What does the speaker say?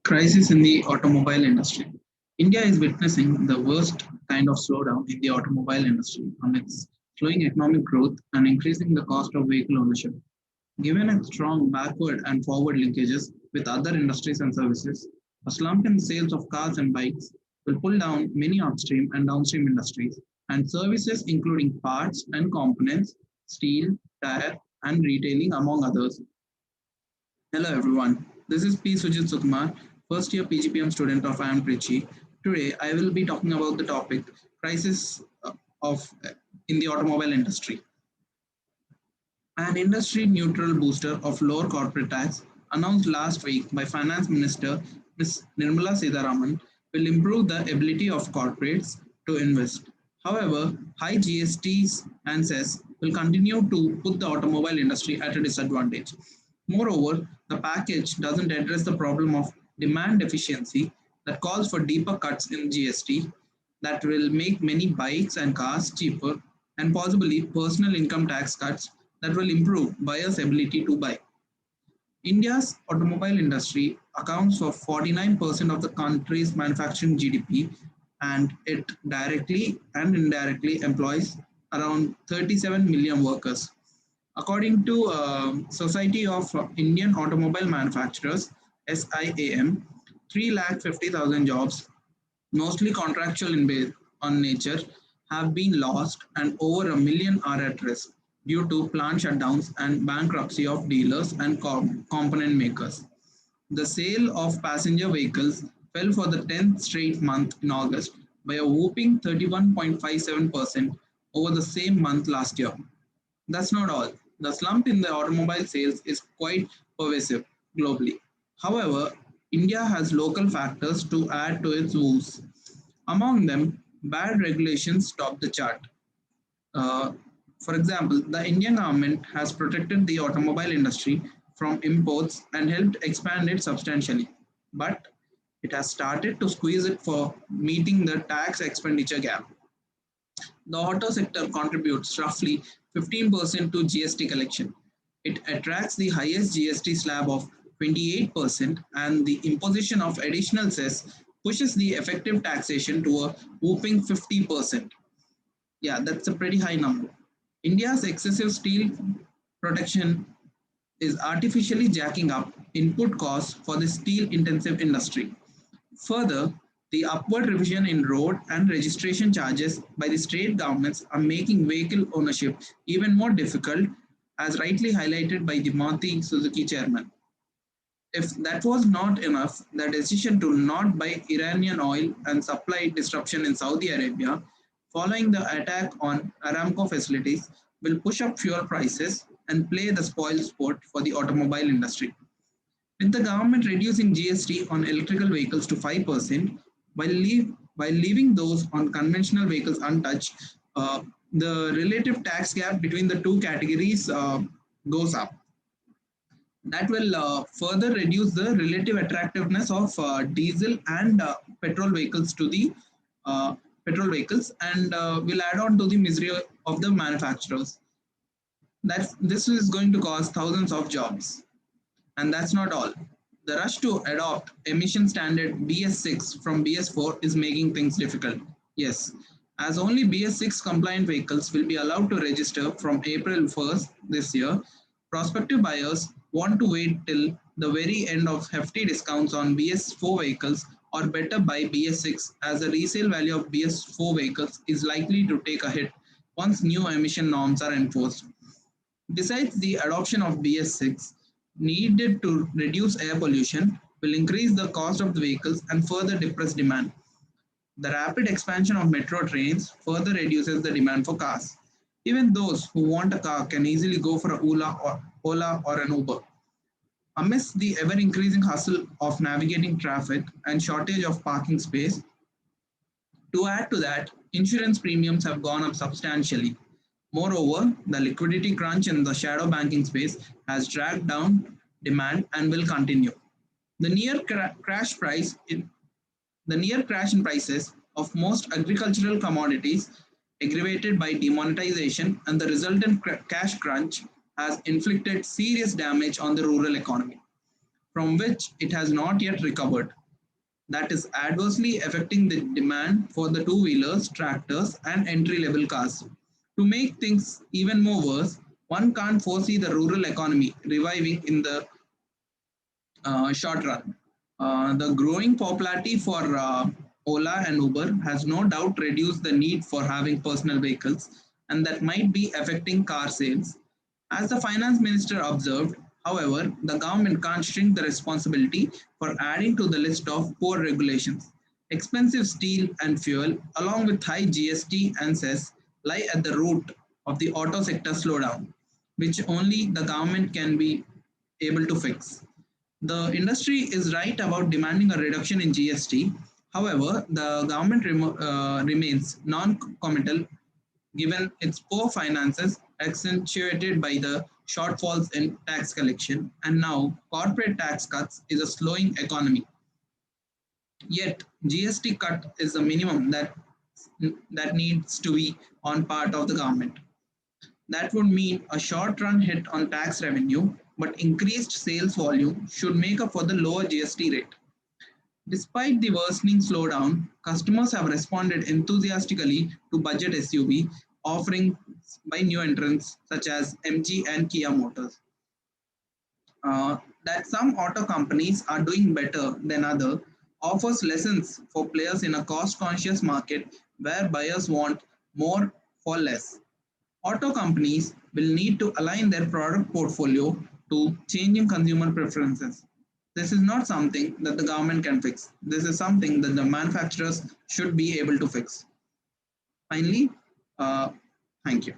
Crisis in the automobile industry. India is witnessing the worst kind of slowdown in the automobile industry amidst slowing economic growth and increasing the cost of vehicle ownership. Given its strong backward and forward linkages with other industries and services, a slump in the sales of cars and bikes will pull down many upstream and downstream industries and services including parts and components, steel, tire, and retailing, among others. Hello everyone, this is P. Sujeet Sukumar, first year PGPM student of IIM Trichy. Today I will be talking about the topic crisis of in the automobile industry. An industry neutral booster of lower corporate tax announced last week by Finance Minister Ms. Nirmala Sitharaman will improve the ability of corporates to invest. However, high GSTs and cess will continue to put the automobile industry at a disadvantage. Moreover, the package doesn't address the problem of demand deficiency that calls for deeper cuts in GST that will make many bikes and cars cheaper and possibly personal income tax cuts that will improve buyers' ability to buy. India's automobile industry accounts for 49% of the country's manufacturing GDP and it directly and indirectly employs around 37 million workers. According to Society of Indian Automobile Manufacturers (SIAM), 3,50,000 jobs, mostly contractual in base on nature, have been lost and over a million are at risk due to plant shutdowns and bankruptcy of dealers and component makers. The sale of passenger vehicles fell for the 10th straight month in August by a whopping 31.57% over the same month last year. That's not all. The slump in the automobile sales is quite pervasive globally. However, India has local factors to add to its woes. Among them, bad regulations top the chart. Uh, for example, the Indian government has protected the automobile industry from imports and helped expand it substantially. But it has started to squeeze it for meeting the tax expenditure gap. The auto sector contributes roughly 15% to GST collection. It attracts the highest GST slab of 28%, and the imposition of additional cess pushes the effective taxation to a whopping 50%. Yeah, that's a pretty high number. India's excessive steel protection is artificially jacking up input costs for the steel intensive industry. Further, the upward revision in road and registration charges by the state governments are making vehicle ownership even more difficult, as rightly highlighted by the Maruti Suzuki chairman. If that was not enough, the decision to not buy Iranian oil and supply disruption in Saudi Arabia following the attack on Aramco facilities will push up fuel prices and play the spoil sport for the automobile industry. With the government reducing GST on electrical vehicles to 5% while leaving those on conventional vehicles untouched, the relative tax gap between the two categories goes up. That will further reduce the relative attractiveness of diesel and petrol vehicles to the uh, petrol vehicles and will add on to the misery of the manufacturers. This is going to cause thousands of jobs. And that's not all. The rush to adopt emission standard BS6 from BS4 is making things difficult. Yes, as only BS6 compliant vehicles will be allowed to register from April 1st this year, prospective buyers want to wait till the very end of hefty discounts on BS4 vehicles or better buy BS6 as the resale value of BS4 vehicles is likely to take a hit once new emission norms are enforced. Besides, the adoption of BS6 needed to reduce air pollution will increase the cost of the vehicles and further depress demand. The rapid expansion of metro trains further reduces the demand for cars. Even those who want a car can easily go for a Ola or an Uber. Amidst the ever increasing hustle of navigating traffic and shortage of parking space, to add to that, insurance premiums have gone up substantially. Moreover, the liquidity crunch in the shadow banking space has dragged down demand and will continue. The near crash price in the near crash in prices of most agricultural commodities, aggravated by demonetization and the resultant cash crunch, has inflicted serious damage on the rural economy. from which it has not yet recovered. That is adversely affecting the demand for the two wheelers, tractors, and entry level cars. To make things even more worse, one can't foresee the rural economy reviving in the short run. The growing popularity for Ola and Uber has no doubt reduced the need for having personal vehicles, and that might be affecting car sales. As the finance minister observed, however, the government can't shrink the responsibility for adding to the list of poor regulations. Expensive steel and fuel, along with high GST and cess, lie at the root of the auto sector slowdown, which only the government can be able to fix. The industry is right about demanding a reduction in GST. However, the government remains non-committal given its poor finances accentuated by the shortfalls in tax collection, and now corporate tax cuts is a slowing economy. Yet GST cut is the minimum that needs to be on part of the government. That would mean a short run hit on tax revenue, but increased sales volume should make up for the lower GST rate. Despite the worsening slowdown, customers have responded enthusiastically to budget SUV offerings by new entrants such as MG and Kia Motors. That some auto companies are doing better than others offers lessons for players in a cost conscious market where buyers want more for less. Auto companies will need to align their product portfolio to changing consumer preferences. This is not something that the government can fix. This is something that the manufacturers should be able to fix. Finally, uh, thank you.